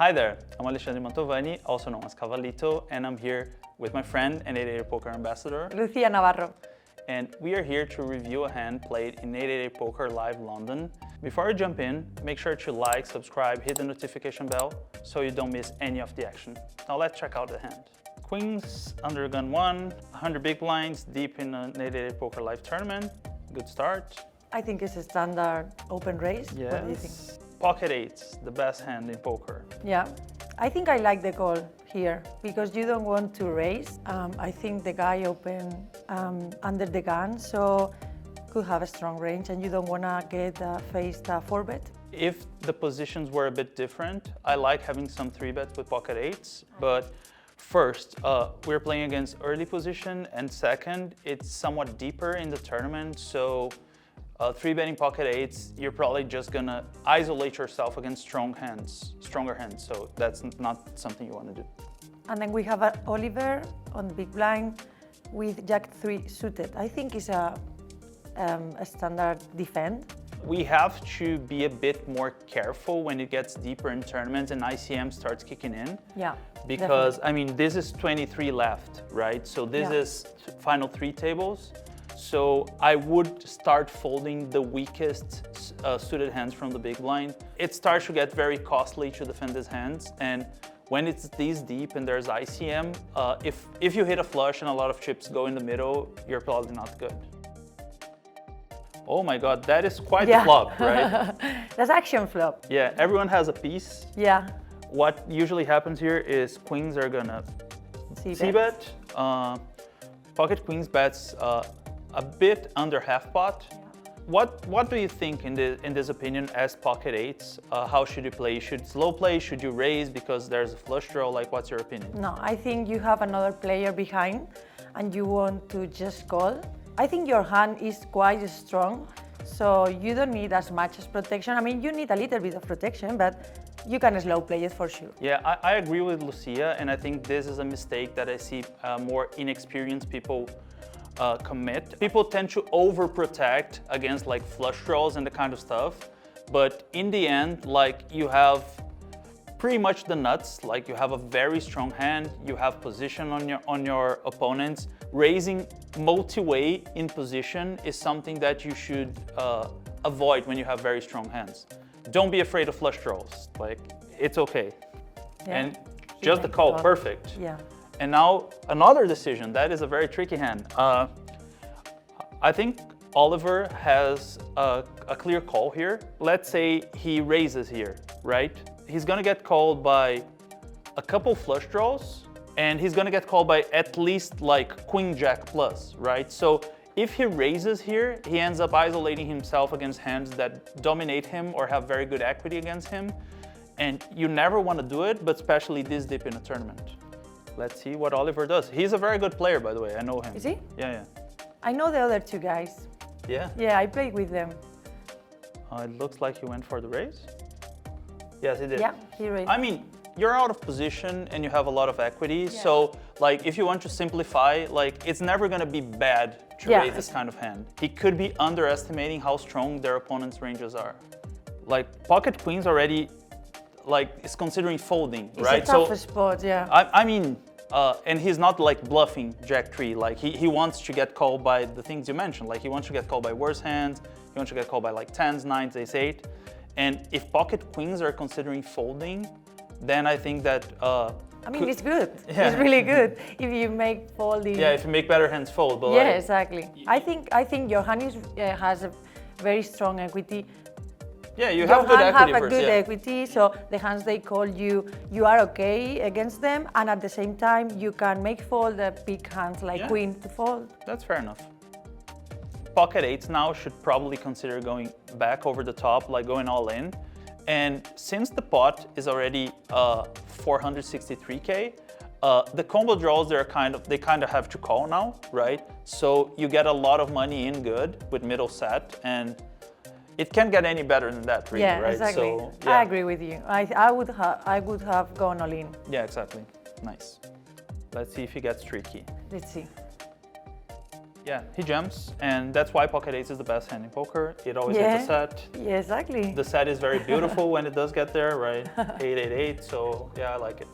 Hi there, I'm Alexandre Mantovani, also known as Cavalito, and I'm here with my friend and 888 Poker Ambassador, Lucia Navarro. and we are here to review a hand played in 888 Poker Live London. Before I jump in, make sure to like, subscribe, hit the notification bell so you don't miss any of the action. Now let's check out the hand. Queens under gun 1, 100 big blinds, deep in an 888 Poker Live tournament. Good start. I think it's a standard open raise. Yes. What do you think? Pocket eights, the best hand in poker. Yeah, I think I like the call here because you don't want to raise. I think the guy opened under the gun, so could have a strong range, and you don't want to get faced 4-bet. If the positions were a bit different, I like having some 3-bets with pocket eights, but first, we're playing against early position, and second, it's somewhat deeper in the tournament, so 3-betting pocket eights, you're probably just gonna isolate yourself against stronger hands, so that's not something you want to do. And then we have Oliver on the big blind with Jack 3 suited. I think it's a standard defend. We have to be a bit more careful when it gets deeper in tournaments and ICM starts kicking in. Yeah. Because, definitely. I mean, this is 23 left, right? So this is final 3 tables. So I would start folding the weakest suited hands from the big blind. It starts to get very costly to defend his hands. And when it's this deep and there's ICM, if you hit a flush and a lot of chips go in the middle, you're probably not good. Oh my God, that is quite a flop, right? That's action flop. Yeah, everyone has a piece. Yeah. What usually happens here is queens are gonna c-bet. Pocket queens bets a bit under half pot. What do you think in this opinion as pocket eights? How should you play? You should slow play? Should you raise because there's a flush draw? Like, what's your opinion? No, I think you have another player behind and you want to just call. I think your hand is quite strong, so you don't need as much as protection. I mean, you need a little bit of protection, but you can slow play it for sure. Yeah, I agree with Lucia, and I think this is a mistake that I see more inexperienced people commit. People tend to overprotect against like flush draws and the kind of stuff, but in the end, like you have pretty much the nuts. Like you have a very strong hand, you have position on your opponents. Raising multi-way in position is something that you should avoid when you have very strong hands. Don't be afraid of flush draws. Like it's okay, and just the call, perfect. Yeah. And now another decision, that is a very tricky hand. I think Oliver has a clear call here. Let's say he raises here, right? He's gonna get called by a couple flush draws, and he's gonna get called by at least like queen jack plus, right? So if he raises here, he ends up isolating himself against hands that dominate him or have very good equity against him. And you never wanna do it, but especially this deep in a tournament. Let's see what Oliver does. He's a very good player, by the way. I know him. Is he? Yeah. I know the other two guys. Yeah? Yeah, I played with them. It looks like he went for the raise. Yes, he did. Yeah, he raised. I mean, you're out of position and you have a lot of equity. So, like, if you want to simplify, like, it's never going to be bad to raise this kind of hand. He could be underestimating how strong their opponent's ranges are. Like, pocket queens already, like, is considering folding, right? It's a tough spot, yeah. I mean, and he's not like bluffing Jack 3. Like he wants to get called by the things you mentioned. Like he wants to get called by worse hands. He wants to get called by like 10s, 9s, ace 8. And if pocket queens are considering folding, then I think that I mean, it's good. Yeah. It's really good if you make folding. Yeah, if you make better hands fold. But yeah, like, exactly. I think your hand has a very strong equity. Yeah, you have good equity. Have a good equity, so the hands they call you are okay against them, and at the same time you can make fold the big hands like queen to fold. That's fair enough. Pocket eights now should probably consider going back over the top, like going all in. And since the pot is already 463K, the combo draws they kind of have to call now, right? So you get a lot of money in good with middle set, and it can't get any better than that, really, right? Exactly. So, I agree with you. I would have gone all in. Yeah, exactly. Nice. Let's see if he gets tricky. Let's see. Yeah, he jams, and that's why pocket ace is the best hand in poker. It always hits a set. Yeah, exactly. The set is very beautiful when it does get there, right? 888, so yeah, I like it.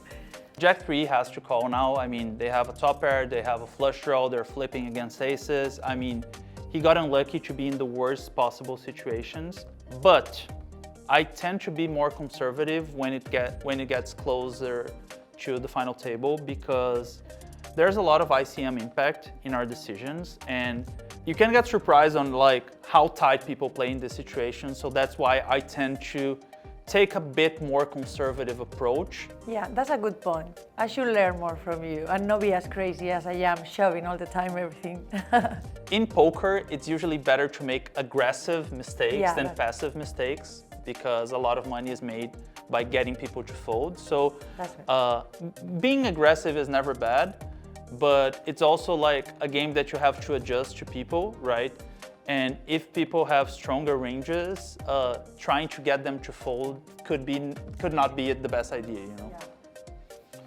Jack 3 has to call now. I mean, they have a top pair, they have a flush draw, they're flipping against aces. I mean, he got unlucky to be in the worst possible situations, but I tend to be more conservative when it gets closer to the final table, because there's a lot of ICM impact in our decisions, and you can get surprised on like how tight people play in this situation. So that's why I tend to take a bit more conservative approach. Yeah, that's a good point. I should learn more from you and not be as crazy as I am, shoving all the time everything. In poker, it's usually better to make aggressive mistakes than passive mistakes, because a lot of money is made by getting people to fold. So being aggressive is never bad, but it's also like a game that you have to adjust to people, right? And if people have stronger ranges, trying to get them to fold could not be the best idea, you know? Yeah.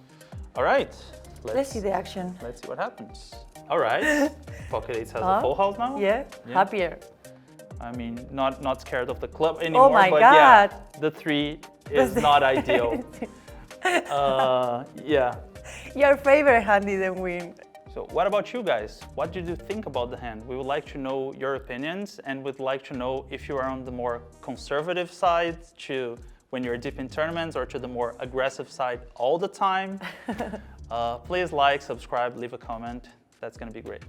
All right. Let's see the action. Let's see what happens. All right. Pocket ace has a full house now. Yeah, happier. I mean, not scared of the club anymore. Oh my but God. Yeah, the 3 is not ideal. Yeah. Your favorite hand didn't win. So what about you guys? What did you think about the hand? We would like to know your opinions, and would like to know if you are on the more conservative side to when you're deep in tournaments, or to the more aggressive side all the time. Please like, subscribe, leave a comment. That's gonna be great.